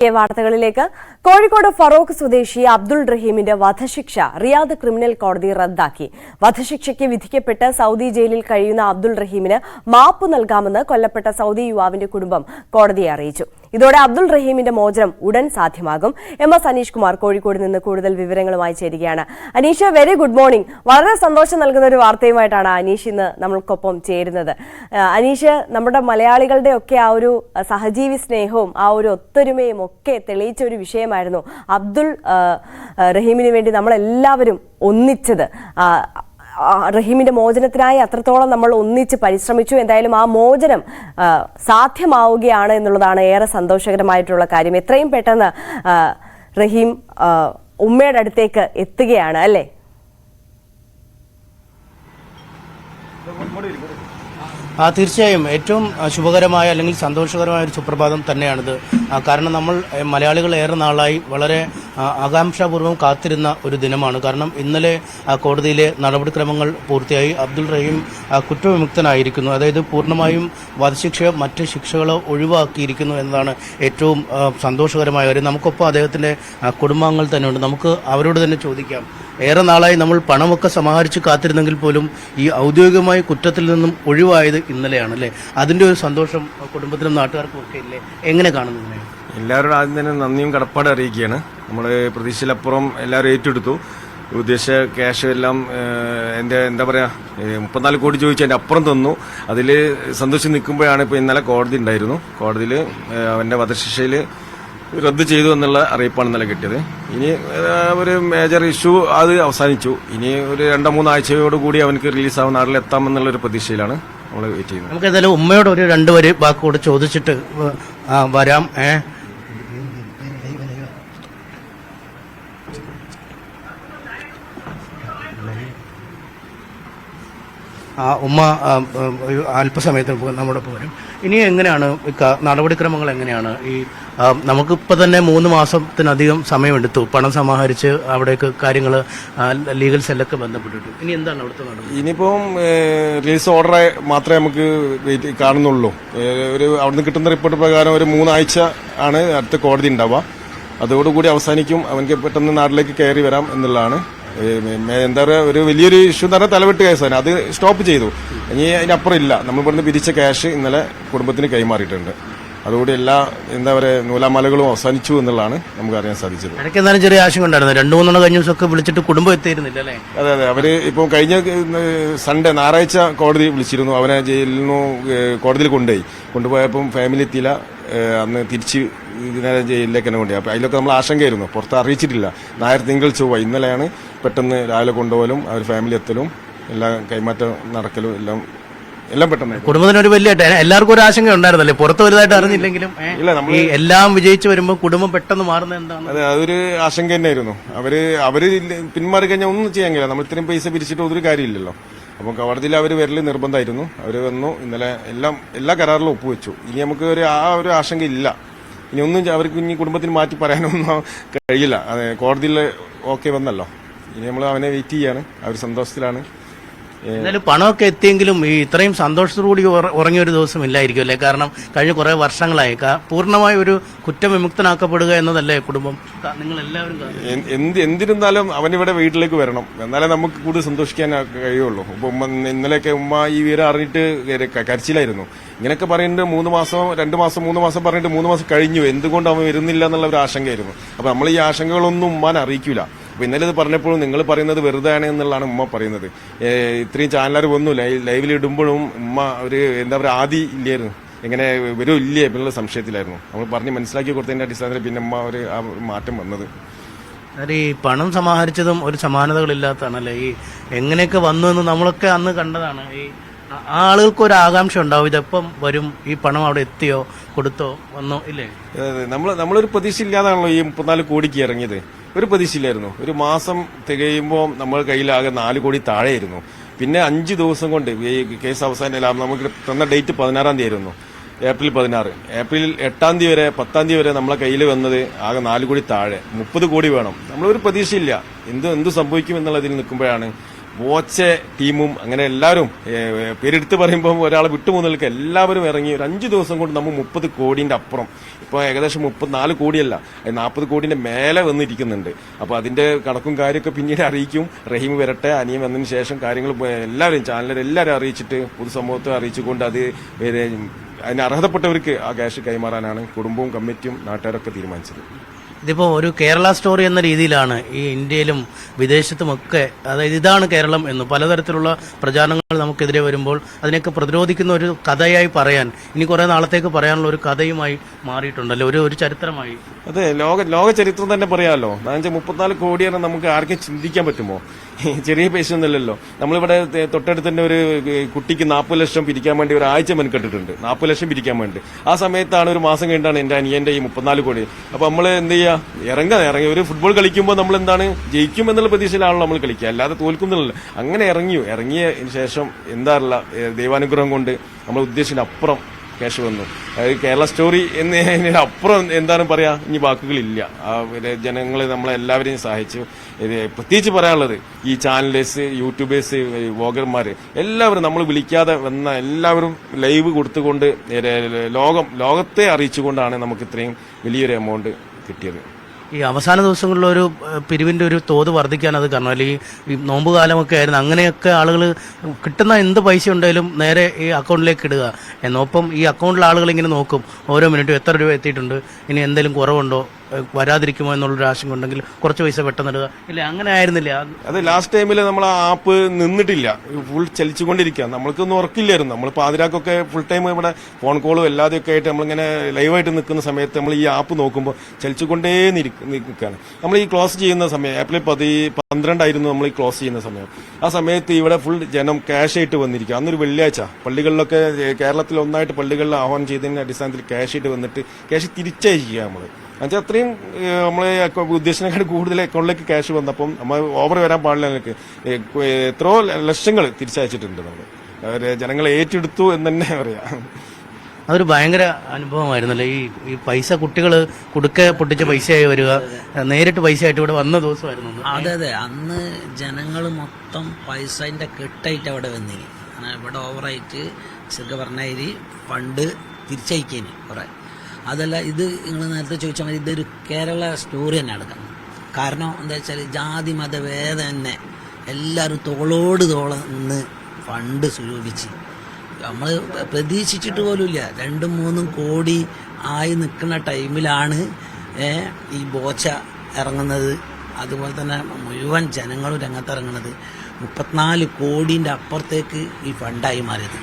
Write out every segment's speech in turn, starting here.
വാർത്തകളിലേക്ക്. കോഴിക്കോട് ഫറോക്ക് സ്വദേശി അബ്ദുൾ റഹീമിന്റെ വധശിക്ഷ റിയാദ് ക്രിമിനൽ കോടതി റദ്ദാക്കി. വധശിക്ഷയ്ക്ക് വിധിക്കപ്പെട്ട് സൗദി ജയിലിൽ കഴിയുന്ന അബ്ദുൾ റഹീമിന് മാപ്പ് നൽകാമെന്ന് കൊല്ലപ്പെട്ട സൗദി യുവാവിന്റെ കുടുംബം കോടതിയെ അറിയിച്ചു. ഇതോടെ അബ്ദുൾ റഹീമിന്റെ മോചനം ഉടൻ സാധ്യമാകും. MS അനീഷ് കുമാർ കോഴിക്കോട് നിന്ന് കൂടുതൽ വിവരങ്ങളുമായി ചേരുകയാണ്. Aneesh, very good morning. വളരെ സന്തോഷം നൽകുന്ന ഒരു വാർത്തയുമായിട്ടാണ് അനീഷ് ഇന്ന് നമ്മൾക്കൊപ്പം ചേരുന്നത്. അനീഷ്, നമ്മുടെ മലയാളികളുടെ ഒക്കെ ആ ഒരു സഹജീവി സ്നേഹവും ആ ഒരു ഒത്തൊരുമയും ഒക്കെ തെളിയിച്ച ഒരു വിഷയമായിരുന്നു അബ്ദുൾ റഹീമിന് വേണ്ടി നമ്മളെല്ലാവരും ഒന്നിച്ചത്. റഹീമിന്റെ മോചനത്തിനായി അത്രത്തോളം നമ്മൾ ഒന്നിച്ച് പരിശ്രമിച്ചു. എന്തായാലും ആ മോചനം സാധ്യമാവുകയാണ് എന്നുള്ളതാണ് ഏറെ സന്തോഷകരമായിട്ടുള്ള കാര്യം. എത്രയും പെട്ടെന്ന് റഹീം ഉമ്മയുടെ അടുത്തേക്ക് എത്തുകയാണ് അല്ലേ? തീർച്ചയായും ഏറ്റവും ശുഭകരമായ അല്ലെങ്കിൽ സന്തോഷകരമായ ഒരു സുപ്രഭാതം തന്നെയാണിത്. കാരണം നമ്മൾ മലയാളികൾ ഏറെ നാളായി വളരെ ആകാംക്ഷാപൂർവ്വം കാത്തിരുന്ന ഒരു ദിനമാണ്. കാരണം ഇന്നലെ കോടതിയിലെ നടപടിക്രമങ്ങൾ പൂർത്തിയായി. അബ്ദുൾ റഹീം കുറ്റവിമുക്തനായിരിക്കുന്നു. അതായത് പൂർണ്ണമായും വധശിക്ഷയോ മറ്റ് ശിക്ഷകളോ ഒഴിവാക്കിയിരിക്കുന്നു എന്നതാണ് ഏറ്റവും സന്തോഷകരമായ കാര്യം. നമുക്കൊപ്പം അദ്ദേഹത്തിന്റെ കുടുംബാംഗങ്ങൾ തന്നെയുണ്ട്. നമുക്ക് അവരോട് തന്നെ ചോദിക്കാം. ഏറെ നാളായി നമ്മൾ പണമൊക്കെ സമാഹരിച്ച് കാത്തിരുന്നെങ്കിൽ പോലും ഈ ഔദ്യോഗികമായ കുറ്റത്തിൽ നിന്നും ഒഴിവായത് ഇന്നലെയാണ് അല്ലേ? അതിന്റെ ഒരു സന്തോഷം കുടുംബത്തിനും നാട്ടുകാർക്കും ഒക്കെ ഇല്ലേ? എങ്ങനെ കാണുന്നു? എല്ലാവരോടും ആദ്യം തന്നെ നന്ദിയും കടപ്പാട് അറിയിക്കുകയാണ്. നമ്മൾ പ്രതീക്ഷയിലപ്പുറം എല്ലാവരും ഏറ്റെടുത്തു. ഉദ്ദേശിച്ച ക്യാഷ് എല്ലാം എന്താ പറയാ 34 കോടി ചോദിച്ചു അതിന്റെ അപ്പുറം തന്നു. അതിൽ സന്തോഷം നിൽക്കുമ്പോഴാണ് ഇപ്പോൾ ഇന്നലെ കോടതി ഉണ്ടായിരുന്നു. കോടതിയിൽ അവന്റെ വധശിക്ഷയിൽ റദ്ദ് ചെയ്തു എന്നുള്ള അറിയിപ്പാണ് ഇന്നലെ കിട്ടിയത്. ഇനി ഒരു മേജർ ഇഷ്യൂ അത് അവസാനിച്ചു. ഇനി ഒരു 2-3 ആഴ്ചയോടുകൂടി അവനക്ക് റിലീസാവും നാട്ടിലെത്താമെന്നുള്ളൊരു പ്രതീക്ഷയിലാണ് നമ്മൾ വെയിറ്റ് ചെയ്യുന്നത്. നമുക്ക് ഏതായാലും ഉമ്മയോട് ഒരു 2 വരി വാക്കുകൂടെ ചോദിച്ചിട്ട് വരാം. ഉമ്മ അല്പസമയത്തിന് നമ്മുടെ പോരും. ഇനി എങ്ങനെയാണ് നടപടിക്രമങ്ങൾ? എങ്ങനെയാണ് ഈ നമുക്കിപ്പോൾ തന്നെ 3 മാസത്തിനധികം സമയമെടുത്തു പണം സമാഹരിച്ച് അവിടേക്ക് കാര്യങ്ങൾ ലീഗൽ സെല്ലൊക്കെ ബന്ധപ്പെട്ടിട്ടു. ഇനി എന്താണ് അവിടുത്തെ നടപടി? ഇനിയിപ്പം റിലീസ് ഓർഡർ മാത്രമേ നമുക്ക് കാണുന്നുള്ളൂ. അവിടുന്ന് കിട്ടുന്ന റിപ്പോർട്ട് പ്രകാരം ഒരു 3 ആഴ്ച ആണ് അടുത്ത കോടതി ഉണ്ടാവുക. അതോടുകൂടി അവസാനിക്കും. അവനക്ക് പെട്ടെന്ന് നാട്ടിലേക്ക് കയറി വരാം എന്നുള്ളതാണ്. എന്താ പറയുക, ഒരു വലിയൊരു ഇഷ്യൂ എന്ന് പറഞ്ഞാൽ തലവെട്ട് കേസാണ്. അത് സ്റ്റോപ്പ് ചെയ്തു. ഇനി അതിനപ്പുറം ഇല്ല. നമ്മൾ ഇവിടുന്ന് പിരിച്ച ക്യാഷ് ഇന്നലെ കുടുംബത്തിന് കൈമാറിയിട്ടുണ്ട്. അതോടെ എല്ലാ എന്താ പറയുക നൂലാമാലകളും അവസാനിച്ചു എന്നുള്ളതാണ് നമുക്ക് അറിയാൻ സാധിച്ചത്. എനിക്ക് എന്നാലും ചെറിയ ആശങ്ക ഉണ്ടായിരുന്നു. 2-3 കഴിഞ്ഞ ദിവസമൊക്കെ വിളിച്ചിട്ട് കുടുംബം എത്തിയിരുന്നില്ല അല്ലേ? അതെ. അവര് ഇപ്പം കഴിഞ്ഞ സൺഡേ ഞായറാഴ്ച കോടതി വിളിച്ചിരുന്നു. അവനെ ജയിലിൽ നിന്ന് കോടതിയിൽ കൊണ്ടുപോയപ്പം ഫാമിലി എത്തിയില്ല. അന്ന് തിരിച്ച് ഇതിനെ ജയിലിലേക്ക് തന്നെ കൊണ്ടുപോയി. അപ്പം അതിലൊക്കെ നമ്മൾ ആശങ്കയായിരുന്നു. പുറത്ത് അറിയിച്ചിട്ടില്ല. ഞായർ തിങ്കൾ ചൊവ്വ ഇന്നലെയാണ് പെട്ടെന്ന് രാവിലെ കൊണ്ടുപോകലും അവർ ഫാമിലി എത്തലും എല്ലാം കൈമാറ്റം നടക്കലും എല്ലാം പെട്ടെന്ന്. കുടുംബത്തിനൊരു വലിയ എല്ലാവർക്കും ഒരു ആശങ്ക ഉണ്ടായിരുന്നല്ലേ? പുറത്ത് വലുതായിട്ട് അറിഞ്ഞില്ലെങ്കിലും ഇല്ല, നമ്മൾ എല്ലാം വിജയിച്ചു വരുമ്പോൾ കുടുംബം പെട്ടെന്ന് മാറുന്നത് എന്താണ്? അതെ, അതൊരു ആശങ്ക തന്നെയായിരുന്നു. അവര് പിന്മാറി കഴിഞ്ഞാൽ ഒന്നും ചെയ്യാൻ കഴിയില്ല. നമ്മൾ ഇത്രയും പൈസ പിരിച്ചിട്ട് ഒരു കാര്യമില്ലല്ലോ. അപ്പം കോടതിയിൽ അവർ വരൽ നിർബന്ധമായിരുന്നു. അവർ വന്നു. ഇന്നലെ എല്ലാ കരാറിലും ഒപ്പുവെച്ചു. ഇനി നമുക്ക് ഒരു ആശങ്ക ഇല്ല. ഇനി ഒന്നും അവർക്ക് ഇനി കുടുംബത്തിന് മാറ്റി പറയാനൊന്നും കഴിയില്ല. അതെ, കോടതിയിൽ ഓക്കെ വന്നല്ലോ. ഇനി നമ്മൾ അവനെ വെയിറ്റ് ചെയ്യാണ്. അവർ സന്തോഷത്തിലാണ്. എന്നാലും പണമൊക്കെ എത്തിയെങ്കിലും ഈ ഇത്രയും സന്തോഷത്തോടുകൂടി ഉറങ്ങിയ ഒരു ദിവസം ഇല്ലായിരിക്കും അല്ലേ? കാരണം കഴിഞ്ഞ കുറെ വർഷങ്ങളായി പൂർണ്ണമായ ഒരു കുറ്റവിമുക്തനാക്കപ്പെടുക എന്നതല്ലേ കുടുംബം? നിങ്ങൾ എല്ലാവരും എന്തിരുന്നാലും അവനിവിടെ വീട്ടിലേക്ക് വരണം. എന്നാലേ നമുക്ക് കൂടുതൽ സന്തോഷിക്കാൻ കഴിയുള്ളൂ. ഇപ്പൊ ഇന്നലെയൊക്കെ ഉമ്മ ഈ വീരം അറിഞ്ഞിട്ട് കരച്ചിലായിരുന്നു. ഇങ്ങനെയൊക്കെ പറയുന്നത് 3 മാസം 2 മാസം 3 മാസം പറഞ്ഞിട്ട് 3 മാസം കഴിഞ്ഞു. എന്തുകൊണ്ട് അവൻ വരുന്നില്ല എന്നുള്ള ഒരു ആശങ്കയായിരുന്നു. അപ്പൊ നമ്മൾ ഈ ആശങ്കകളൊന്നും ഉമ്മാനെ അറിയിക്കൂല. അപ്പൊ ഇന്നലെ ഇത് പറഞ്ഞപ്പോഴും നിങ്ങൾ പറയുന്നത് വെറുതെയാണ് എന്നുള്ളതാണ് ഉമ്മ പറയുന്നത്. ഇത്രയും ചാനലുകാർ വന്നു ലൈവിൽ ഇടുമ്പോഴും ഉമ്മ ഒരു എന്താ പറയുക ആദി ഇല്ലായിരുന്നു. എങ്ങനെ വരും ഇല്ലേ എന്നുള്ള സംശയത്തിലായിരുന്നു. നമ്മൾ പറഞ്ഞ് മനസ്സിലാക്കി കൊടുത്തതിന്റെ അടിസ്ഥാനത്തിൽ പിന്നെ ഉമ്മ ഒരു മാറ്റം വന്നത്. ഈ പണം സമാഹരിച്ചതും ഒരു സമാനതകളില്ലാത്തതാണല്ലേ? ഈ എങ്ങനെയൊക്കെ വന്നു എന്ന് നമ്മളൊക്കെ അന്ന് കണ്ടതാണ്. ഈ ആളുകൾക്ക് ഒരു ആകാംക്ഷ ഉണ്ടാവും, ഇതെപ്പം വരും, ഈ പണം അവിടെ എത്തിയോ, കൊടുത്തോ, വന്നോ ഇല്ലേ? നമ്മളൊരു പ്രതീക്ഷ ഇല്ലാതാണല്ലോ ഈ 34 കോടിക്ക് ഇറങ്ങിയത്. ഒരു പ്രതീക്ഷയില്ലായിരുന്നു. ഒരു മാസം തികയുമ്പോൾ നമ്മൾ കയ്യിലാകെ 4 കോടി താഴെയായിരുന്നു. പിന്നെ 5 ദിവസം കൊണ്ട് ഈ കേസ് അവസാനം നമുക്ക് തന്ന ഡേറ്റ് 16-ാം തീയതി ആയിരുന്നു. ഏപ്രിൽ 16. ഏപ്രിൽ 8-ാം തീയതി വരെ 10-ാം തീയതി വരെ നമ്മളെ കയ്യിൽ വന്നത് ആകെ 4 കോടി താഴെ. 30 കോടി വേണം. നമ്മളൊരു പ്രതീക്ഷയില്ല എന്ത് സംഭവിക്കും എന്നുള്ളതിൽ നിൽക്കുമ്പോഴാണ് ബോച്ച ടീമും അങ്ങനെ എല്ലാവരും പേരെടുത്ത് പറയുമ്പോൾ ഒരാളെ വിട്ടുപോകുന്നവർക്ക് എല്ലാവരും ഇറങ്ങി ഒരു 5 ദിവസം കൊണ്ട് നമ്മൾ 30 കോടിന്റെ അപ്പുറം, ഇപ്പൊ ഏകദേശം 34 കോടിയല്ല 40 കോടിന്റെ മേലെ വന്നിരിക്കുന്നുണ്ട്. അപ്പൊ അതിന്റെ കണക്കും കാര്യമൊക്കെ പിന്നീട് അറിയിക്കും. റഹീം വരട്ടെ, അനിയൻ വന്നതിന് ശേഷം കാര്യങ്ങൾ എല്ലാവരും ചാനലിൽ എല്ലാവരും അറിയിച്ചിട്ട് പൊതുസമൂഹത്തെ അറിയിച്ചുകൊണ്ട് അത് അതിന് അർഹതപ്പെട്ടവർക്ക് ആ ക്യാഷ് കൈമാറാനാണ് കുടുംബവും കമ്മിറ്റിയും നാട്ടുകാരൊക്കെ തീരുമാനിച്ചത്. ഇതിപ്പോൾ ഒരു കേരള സ്റ്റോറി എന്ന രീതിയിലാണ് ഈ ഇന്ത്യയിലും വിദേശത്തുമൊക്കെ, അതായത് ഇതാണ് കേരളം എന്ന് പലതരത്തിലുള്ള പ്രചാരണങ്ങൾ നമുക്കെതിരെ വരുമ്പോൾ അതിനെയൊക്കെ പ്രതിരോധിക്കുന്ന ഒരു കഥയായി പറയാൻ ഇനി കുറേ നാളത്തേക്ക് പറയാനുള്ള ഒരു കഥയുമായി മാറിയിട്ടുണ്ടല്ലോ, ഒരു ചരിത്രമായി. അതെ, ലോക ചരിത്രം തന്നെ പറയാമല്ലോ. 34 കോടിയാണ് നമുക്ക് ആർക്കും ചിന്തിക്കാൻ പറ്റുമോ? ചെറിയ പൈസ ഒന്നുമില്ലല്ലോ. നമ്മളിവിടെ തൊട്ടടുത്ത് തന്നെ ഒരു കുട്ടിക്ക് 40 ലക്ഷം പിരിക്കാൻ വേണ്ടി ഒരാഴ്ച മെനക്കെട്ടിട്ടുണ്ട്. 40 ലക്ഷം പിരിക്കാൻ വേണ്ടി. ആ സമയത്താണ് ഒരു മാസം കഴിഞ്ഞിട്ടാണ് എന്റെ അനിയന്റെ ഈ 34 കോടി. അപ്പൊ നമ്മൾ എന്ത് ചെയ്യുക, ഇറങ്ങി ഒരു ഫുട്ബോൾ കളിക്കുമ്പോൾ നമ്മൾ എന്താണ് ജയിക്കും എന്നുള്ള പ്രതീക്ഷയിലാണല്ലോ നമ്മൾ കളിക്കുക, അല്ലാതെ തോൽക്കുന്നില്ല. അങ്ങനെ ഇറങ്ങിയതിന് ശേഷം എന്താ ദൈവാനുഗ്രഹം കൊണ്ട് നമ്മൾ ഉദ്ദേശിച്ച അപ്പുറം ക്യാഷ് വന്നു. അതായത് കേരള സ്റ്റോറി എന്നതിന് അപ്പുറം എന്താണ് പറയാ, ഇനി വാക്കുകളില്ല. ജനങ്ങളെ നമ്മളെല്ലാവരെയും സഹായിച്ചു. പ്രത്യേകിച്ച് പറയാനുള്ളത് ഈ ചാനലേഴ്സ്, യൂട്യൂബേഴ്സ്, വ്ളോഗർമാര് എല്ലാവരും നമ്മൾ വിളിക്കാതെ വന്ന എല്ലാവരും ലൈവ് കൊടുത്തുകൊണ്ട് ലോകത്തെ അറിയിച്ചുകൊണ്ടാണ് നമുക്ക് ഇത്രയും വലിയൊരു എമൗണ്ട് കിട്ടിയത്. ഈ അവസാന ദിവസങ്ങളിലൊരു പിരിവിന്റെ ഒരു തോത് വർദ്ധിക്കാൻ അത് കാരണം, അല്ലെങ്കിൽ ഈ നോമ്പ് കാലമൊക്കെ ആയിരുന്നു, അങ്ങനെയൊക്കെ ആളുകൾ കിട്ടുന്ന എന്ത് പൈസ ഉണ്ടെങ്കിലും നേരെ ഈ അക്കൗണ്ടിലേക്ക് ഇടുക എന്നൊപ്പം ഈ അക്കൗണ്ടിലെ ആളുകൾ ഇങ്ങനെ നോക്കും ഓരോ മിനിറ്റും എത്ര രൂപ എത്തിയിട്ടുണ്ട്, ഇനി എന്തെങ്കിലും കുറവുണ്ടോ, വരാതിരിക്കുമോ എന്നുള്ളൊരു ആശങ്ക ഉണ്ടെങ്കിൽ കുറച്ച് പൈസ പെട്ടെന്ന് ഇടുക. ഇല്ല, അങ്ങനെ ആയിരുന്നില്ല. അത് ലാസ്റ്റ് ടൈമിൽ നമ്മൾ ആ ആപ്പ് നിന്നിട്ടില്ല, ഫുൾ ചലിച്ചുകൊണ്ടിരിക്കുക. നമ്മൾക്കൊന്നും ഉറക്കില്ലായിരുന്നു. നമ്മൾ പാതിരാക്കൊക്കെ ഫുൾ ടൈം ഇവിടെ ഫോൺ കോളും എല്ലാതൊക്കെ ആയിട്ട് നമ്മളിങ്ങനെ ലൈവായിട്ട് നിൽക്കുന്ന സമയത്ത് നമ്മൾ ഈ ആപ്പ് നോക്കുമ്പോൾ ചലിച്ചുകൊണ്ടേ നിൽക്കുകയാണ്. നമ്മൾ ഈ ക്ലോസ് ചെയ്യുന്ന സമയം ഏപ്രിൽ 12 ആയിരുന്നു നമ്മൾ ഈ ക്ലോസ് ചെയ്യുന്ന സമയം. ആ സമയത്ത് ഇവിടെ ഫുൾ ജനം ക്യാഷ് ആയിട്ട് വന്നിരിക്കുക. അന്നൊരു വെള്ളിയാഴ്ച പള്ളികളിലൊക്കെ കേരളത്തിൽ ഒന്നായിട്ട് പള്ളികളിൽ ആഹ്വാനം ചെയ്തതിന്റെ അടിസ്ഥാനത്തിൽ ക്യാഷ് ആയിട്ട് വന്നിട്ട് ക്യാഷ് തിരിച്ചയക്കുക നമ്മൾ. എന്നുവെച്ചാൽ അത്രയും നമ്മളെ ഉദ്ദേശിച്ചതിനേക്കാൾ കൂടുതൽ അക്കൗണ്ടിലേക്ക് ക്യാഷ് വന്നപ്പം നമ്മൾ ഓവർ വരാൻ പാടില്ല. എനിക്ക് എത്രയോ ലക്ഷങ്ങൾ തിരിച്ചയച്ചിട്ടുണ്ട് നമ്മൾ. ജനങ്ങളെ ഏറ്റെടുത്തു എന്ന് തന്നെ പറയാം. അതൊരു ഭയങ്കര അനുഭവമായിരുന്നല്ലേ, ഈ പൈസ കുട്ടികൾ കുടുക്ക പൊട്ടിച്ച പൈസയായി വരിക, നേരിട്ട് പൈസ ആയിട്ട് ഇവിടെ വന്ന ദിവസമായിരുന്നു. അതെ, അന്ന് ജനങ്ങൾ മൊത്തം പൈസന്റെ കെട്ടായിട്ട് അവിടെ വന്നിന്. ഇവിടെ ഓവറായിട്ട് ശരിക്കും പറഞ്ഞ ഫണ്ട് തിരിച്ചയക്കേന് കുറെ. അതല്ല, ഇത് നിങ്ങൾ നേരത്തെ ചോദിച്ചാൽ മതി, ഇതൊരു കേരള സ്റ്റോറി തന്നെ എടുക്കണം. കാരണം എന്താ വെച്ചാൽ ജാതി മതഭേദ തന്നെ എല്ലാവരും തോളോട് തോളന്ന് ഫണ്ട് സ്വരൂപിച്ച് നമ്മൾ പ്രതീക്ഷിച്ചിട്ട് പോലുമില്ല. 2-3 കോടി ആയി നിൽക്കുന്ന ടൈമിലാണ് ഈ ബോച്ച ഇറങ്ങുന്നത്. അതുപോലെ തന്നെ മുഴുവൻ ജനങ്ങളും രംഗത്തിറങ്ങുന്നത്. 34 കോടിന്റെ അപ്പുറത്തേക്ക് ഈ ഫണ്ടായി മാറിയത്.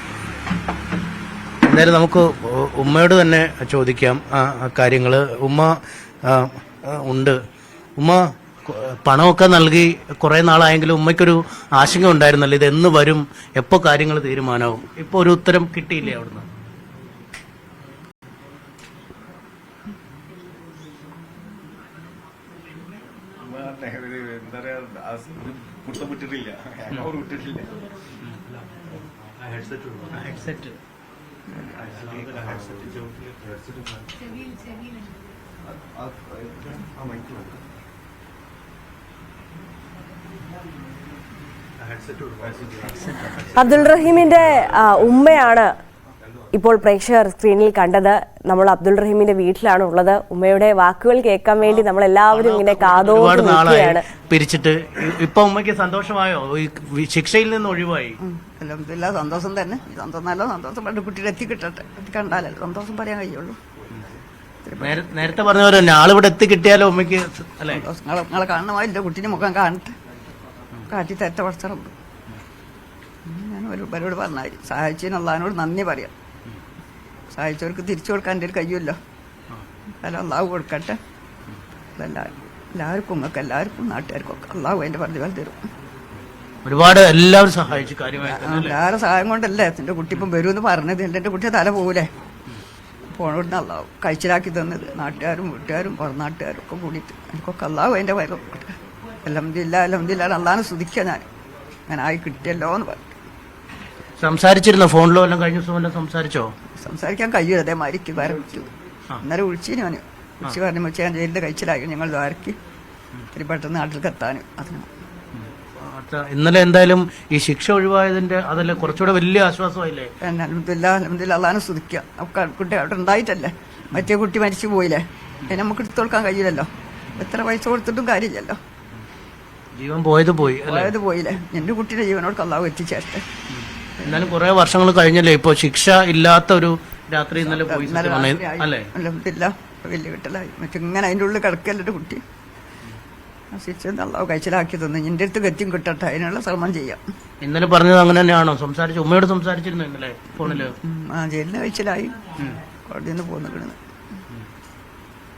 എന്തായാലും നമുക്ക് ഉമ്മയോട് തന്നെ ചോദിക്കാം കാര്യങ്ങൾ. ഉമ്മ ഉണ്ട്. ഉമ്മ പണമൊക്കെ നൽകി കുറെ നാളായെങ്കിലും ഉമ്മയ്ക്കൊരു ആശങ്ക ഉണ്ടായിരുന്നല്ലോ, ഇത് എന്ന് വരും, എപ്പോ കാര്യങ്ങൾ തീരുമാനമാവും. ഇപ്പൊ ഒരു ഉത്തരം കിട്ടിയില്ലേ അവിടുന്ന്? അബ്ദുൾ റഹീമിന്റെ ഉമ്മയാണ് ഇപ്പോൾ പ്രേക്ഷകർ സ്ക്രീനിൽ കണ്ടത്. നമ്മൾ അബ്ദുൾ റഹീമിന്റെ വീട്ടിലാണ് ഉള്ളത്. ഉമ്മയുടെ വാക്കുകൾ കേൾക്കാൻ വേണ്ടി നമ്മൾ എല്ലാവരും ഇങ്ങനെ കാതോട് നിൽക്കുകയാണ്. പിരിച്ചിട്ട് ഇപ്പൊ ഉമ്മയ്ക്ക് സന്തോഷമായോ? ശിക്ഷയിൽ നിന്ന് ഒഴിവായി? അൽഹംദുലില്ലാ, സന്തോഷം തന്നെ. നല്ല സന്തോഷം. പണ്ട് കുട്ടിയുടെ എത്തിക്കിട്ടട്ടെ, കണ്ടാലല്ലോ സന്തോഷം പറയാൻ കഴിയുള്ളൂ. നേരത്തെ പറഞ്ഞ പോലെ തന്നെ ആളിവിടെ എത്തി കിട്ടിയാലോ ഉമ്മയ്ക്ക് അല്ലേ? നിങ്ങളെ കാണണമായി എന്റെ കുട്ടീന്റെ മുഖം കാണട്ടെ, കാറ്റി തെറ്റ പഠിച്ചിട്ടുണ്ട്. ഞാൻ ഒരുപാട് പറഞ്ഞാൽ സഹായിച്ചതിന് അള്ളാഹിനോട് നന്ദി പറയാം. സഹായിച്ചവർക്ക് തിരിച്ചു കൊടുക്കാൻ എൻ്റെ ഒരു കഴിയുമല്ലോ. അല്ല, അള്ളാഹു കൊടുക്കട്ടെ. എല്ലാവർക്കും നിങ്ങൾക്ക് എല്ലാവർക്കും നാട്ടുകാർക്കും ഒക്കെ അള്ളാഹു അതിന്റെ പ്രതിഫലം തരും. ഒരുപാട് എല്ലാവരും സഹായിച്ചു. എല്ലാവരും സഹായം കൊണ്ടല്ലേ എന്റെ കുട്ടി ഇപ്പം വരുമെന്ന് പറഞ്ഞത്. എന്റെ കുട്ടിയെ തല പോകൂലേ പോണോടുന്ന് അള്ളാഹു കഴിച്ചിലാക്കി തന്നത്. നാട്ടുകാരും വീട്ടുകാരും പുറനാട്ടുകാരും ഒക്കെ കൂടിയിട്ട് എനിക്കൊക്കെ അള്ളാഹു അതിന്റെ വയറും അൽഹംദുലില്ലാ അള്ളാഹിനെ സ്തുതിക്കുക. ഞാൻ ആയി കിട്ടിയല്ലോ എന്ന് പറഞ്ഞു. സംസാരിച്ചിരുന്നോ? ഫോണിലോ എല്ലാം കഴിഞ്ഞ ദിവസം എല്ലാം സംസാരിച്ചോ? സംസാരിക്കാൻ കഴിയും. അതേമാതിരിക്ക് വരച്ചു. ഇന്നലെ വിളിച്ചു ഞാൻ വിളിച്ച് പറഞ്ഞു, വെച്ചാൽ ഞാൻ ജയിലിന്റെ കഴിച്ചിലായി, ഞങ്ങൾ ദ്വാരക്ക് ഇത്തിരി പെട്ടെന്ന് നാട്ടിലേക്ക് എത്താനും. അതിന് ഇന്നലെ എന്തായാലും ഈ ശിക്ഷ ഒഴിവായതിന്റെ അതല്ല കുറച്ചുകൂടെ വലിയ ആശ്വാസമായില്ലേ? പിന്നെ അൽഹംദുലില്ലാ അള്ളാനെ സ്തുതിക്കുക. ഒക്കെ കുട്ടി അവിടെ ഉണ്ടായിട്ടല്ലേ, മറ്റേ കുട്ടി മരിച്ചു പോയില്ലേ, പിന്നെ നമുക്ക് എടുത്തു കൊടുക്കാൻ കഴിയില്ലല്ലോ, എത്ര പൈസ കൊടുത്തിട്ടും കാര്യമില്ലല്ലോ. ജീവൻ പോയത് പോയി പോയത് പോയില്ലേ, എൻ്റെ കുട്ടിയുടെ ജീവനോട് അള്ളാഹു എത്തിച്ചേരട്ടെ. എന്നാലും കുറെ വർഷങ്ങൾ കഴിഞ്ഞല്ലേ ഇപ്പൊ ശിക്ഷ ഇല്ലാത്ത ഒരു രാത്രി ഇന്നലെ പോയി അല്ലേ? അൽഹംദുലില്ലാ വലിയ കിട്ടലായി. മറ്റിങ്ങനെ അതിൻ്റെ ഉള്ളിൽ കിടക്കല്ലേ കുട്ടി. ശിക്ഷ അള്ളാഹു കഴിച്ചിലാക്കി തന്നു. എൻ്റെ അടുത്ത് ഗത്യം കിട്ടട്ടെ, അതിനുള്ള ശ്രമം ചെയ്യാം. ഇന്നലെ പറഞ്ഞത് അങ്ങനെ തന്നെയാണോ? സംസാരിച്ചു, ഉമ്മയോട് സംസാരിച്ചിരുന്നു ഇന്നലെ ഫോണില്? ജയിലിന് കഴിച്ചിലായി, കോടതിയിൽ നിന്ന് പോന്നിക്കിടുന്നു.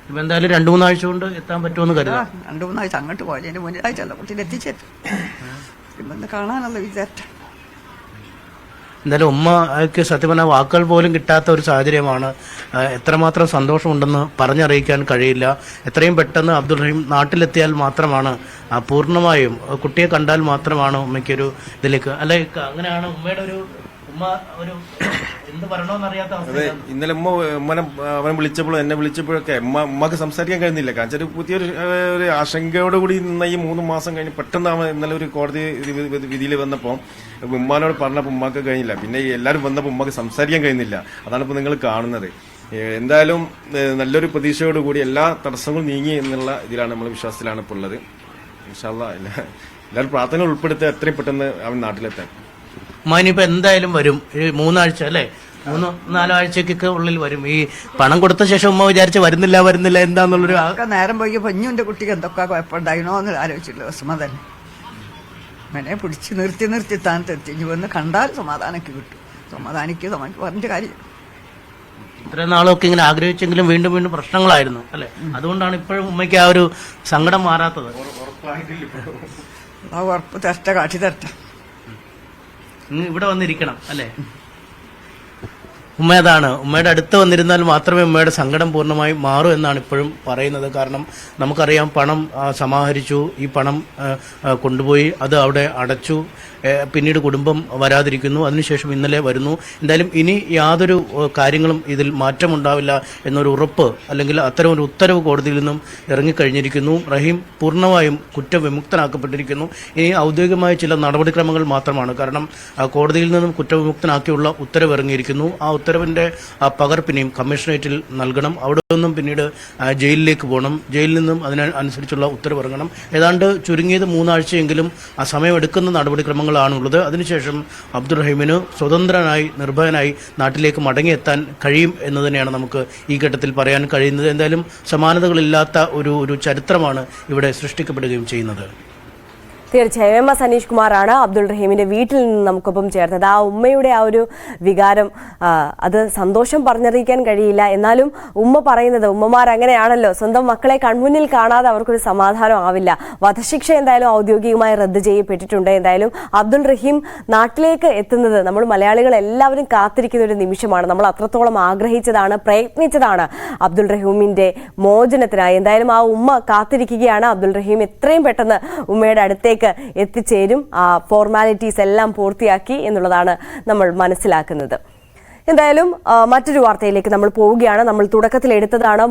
ഇപ്പൊ എന്തായാലും 2-3 ആഴ്ച കൊണ്ട് എത്താൻ പറ്റുമെന്ന് കരുതാം. 2-3 ആഴ്ച അങ്ങോട്ട് പോയാൽ അതിന്റെ മുന്നിലായിട്ടല്ല കുട്ടീനെ എത്തിച്ചേരും. പിന്നെ കാണാനുള്ള വിചാരിച്ച എന്തായാലും ഉമ്മക്ക് സത്യം പറഞ്ഞാൽ വാക്കുകൾ പോലും കിട്ടാത്ത ഒരു സാഹചര്യമാണ്. എത്രമാത്രം സന്തോഷമുണ്ടെന്ന് പറഞ്ഞറിയിക്കാൻ കഴിയില്ല. എത്രയും പെട്ടെന്ന് അബ്ദുൾ റഹീം നാട്ടിലെത്തിയാൽ മാത്രമാണ് പൂർണ്ണമായും കുട്ടിയെ കണ്ടാൽ മാത്രമാണ് ഉമ്മയ്ക്കൊരു ഇതിലേക്ക് അല്ലെ, അങ്ങനെയാണ് ഉമ്മയുടെ ഒരു ഉമ്മ ഒരു എന്ത് പറയണമെന്നറിയാത്ത അതെ. ഇന്നലെ അവനെ വിളിച്ചപ്പോഴും എന്നെ വിളിച്ചപ്പോഴൊക്കെ ഉമ്മക്ക് സംസാരിക്കാൻ കഴിയുന്നില്ല. കാരണം ഒരു പുതിയൊരു ഒരു ആശങ്കയോടുകൂടി നിന്ന ഈ 3 മാസം കഴിഞ്ഞ് പെട്ടെന്ന് അവൻ ഇന്നലെ ഒരു കോടതി വിധിയിൽ വന്നപ്പോൾ ഉമ്മാനോട് പറഞ്ഞപ്പോൾ ഉമ്മാക്ക് കഴിഞ്ഞില്ല. പിന്നെ എല്ലാവരും വന്നപ്പോൾ ഉമ്മക്ക് സംസാരിക്കാൻ കഴിയുന്നില്ല. അതാണ് ഇപ്പോൾ നിങ്ങൾ കാണുന്നത്. എന്തായാലും നല്ലൊരു പ്രതീക്ഷയോടുകൂടി എല്ലാ തടസ്സങ്ങളും നീങ്ങി എന്നുള്ള ഇതിലാണ് നമ്മൾ വിശ്വാസത്തിലാണ് ഇപ്പോൾ ഉള്ളത്. ഇൻഷാ അല്ലാഹ് എല്ലാവരും പ്രാർത്ഥന ഉൾപ്പെടുത്തുക എത്രയും പെട്ടെന്ന് അവൻ നാട്ടിലെത്താൻ. ഉമ്മാനിപ്പോ എന്തായാലും വരും. ഈ 3 ആഴ്ച അല്ലെ, 3-4 ആഴ്ചക്കൊക്കെ ഉള്ളിൽ വരും. ഈ പണം കൊടുത്ത ശേഷം ഉമ്മ വിചാരിച്ച് വരുന്നില്ല എന്താന്നുള്ളൊരു നേരം പോയി പൊഞ്ഞുന്റെ കുട്ടിക്ക് എന്തൊക്കെ കുഴപ്പമുണ്ടായിനോ എന്ന് ആലോചിച്ചില്ല. വിഷമം തന്നെ അങ്ങനെ പിടിച്ച് നിർത്തി സ്ഥാനത്തെത്തി. ഇനി വന്ന് കണ്ടാൽ സമാധാനമൊക്കെ കിട്ടും. സമാധാനിക്ക് പറഞ്ഞ കാര്യം. ഇത്ര നാളൊക്കെ ഇങ്ങനെ ആഗ്രഹിച്ചെങ്കിലും വീണ്ടും പ്രശ്നങ്ങളായിരുന്നു അല്ലെ. അതുകൊണ്ടാണ് ഇപ്പോഴും ഉമ്മയ്ക്ക് ആ ഒരു സങ്കടം മാറാത്തത്. ആ ഉറപ്പ് തരട്ടെ, കാട്ടി തരട്ടെ. ഇവിടെ വന്നിരിക്കണം അല്ലെ. ഉമ്മ അതാണ്, ഉമ്മയുടെ അടുത്ത് വന്നിരുന്നാൽ മാത്രമേ ഉമ്മയുടെ സങ്കടം പൂർണ്ണമായി മാറൂ എന്നാണ് ഇപ്പോഴും പറയുന്നത്. കാരണം നമുക്കറിയാം, പണം സമാഹരിച്ചു, ഈ പണം കൊണ്ടുപോയി അത് അവിടെ അടച്ചു, പിന്നീട് കുടുംബം വരാതിരിക്കുന്നു, അതിനുശേഷം ഇന്നലെ വരുന്നു. എന്തായാലും ഇനി യാതൊരു കാര്യങ്ങളും ഇതിൽ മാറ്റമുണ്ടാവില്ല എന്നൊരു ഉറപ്പ് അല്ലെങ്കിൽ അത്തരം ഒരു ഉത്തരവ് കോടതിയിൽ നിന്നും ഇറങ്ങിക്കഴിഞ്ഞിരിക്കുന്നു. റഹീം പൂർണ്ണമായും കുറ്റവിമുക്തനാക്കപ്പെട്ടിരിക്കുന്നു. ഇനി ഔദ്യോഗികമായ ചില നടപടിക്രമങ്ങൾ മാത്രമാണ്. കാരണം കോടതിയിൽ നിന്നും കുറ്റവിമുക്തനാക്കിയുള്ള ഉത്തരവ് ഇറങ്ങിയിരിക്കുന്നു. ആ ഉത്തരവിന്റെ പകർപ്പിനെയും കമ്മീഷണറേറ്റിൽ നൽകണം. അവിടെ നിന്നും പിന്നീട് ജയിലിലേക്ക് പോകണം. ജയിലിൽ നിന്നും അതിനനുസരിച്ചുള്ള ഉത്തരവ് ഇറങ്ങണം. ഏതാണ്ട് ചുരുങ്ങിയത് 3 ആഴ്ചയെങ്കിലും ആ സമയമെടുക്കുന്ന നടപടിക്രമങ്ങളാണുള്ളത്. അതിനുശേഷം അബ്ദുൾ റഹീമിന് സ്വതന്ത്രനായി നിർഭയനായി നാട്ടിലേക്ക് മടങ്ങിയെത്താൻ കഴിയും എന്ന് തന്നെയാണ് നമുക്ക് ഈ ഘട്ടത്തിൽ പറയാൻ കഴിയുന്നത്. എന്തായാലും സമാനതകളില്ലാത്ത ഒരു ചരിത്രമാണ് ഇവിടെ സൃഷ്ടിക്കപ്പെടുകയും ചെയ്യുന്നത്. തീർച്ചയായും എം എസ് അനീഷ് കുമാറാണ് അബ്ദുൾ റഹീമിന്റെ വീട്ടിൽ നിന്ന് നമുക്കൊപ്പം ചേർത്തത്. ആ ഉമ്മയുടെ ആ ഒരു വികാരം, അത് സന്തോഷം പറഞ്ഞറിയിക്കാൻ കഴിയില്ല. എന്നാലും ഉമ്മ പറയുന്നത്, ഉമ്മമാരങ്ങനെയാണല്ലോ, സ്വന്തം മക്കളെ കൺമുന്നിൽ കാണാതെ അവർക്കൊരു സമാധാനം ആവില്ല. വധശിക്ഷ എന്തായാലും ഔദ്യോഗികമായി റദ്ദ് ചെയ്യപ്പെട്ടിട്ടുണ്ട്. എന്തായാലും അബ്ദുൾ റഹീം നാട്ടിലേക്ക് എത്തുന്നത് നമ്മൾ മലയാളികൾ എല്ലാവരും കാത്തിരിക്കുന്ന ഒരു നിമിഷമാണ്. നമ്മൾ അത്രത്തോളം ആഗ്രഹിച്ചതാണ്, പ്രയത്നിച്ചതാണ് അബ്ദുൾ റഹീമിന്റെ മോചനത്തിനായി. എന്തായാലും ആ ഉമ്മ കാത്തിരിക്കുകയാണ്. അബ്ദുൾ റഹീം എത്രയും പെട്ടെന്ന് ഉമ്മയുടെ അടുത്തേക്ക് എത്തിച്ചേരും. ആ ഫോർമാലിറ്റീസ് എല്ലാം പൂർത്തിയാക്കി എന്നുള്ളതാണ് നമ്മൾ മനസ്സിലാക്കുന്നത്. എന്തായാലും മറ്റൊരു വാർത്തയിലേക്ക് നമ്മൾ പോവുകയാണ്. നമ്മൾ തുടക്കത്തിൽ എടുത്തതാണ്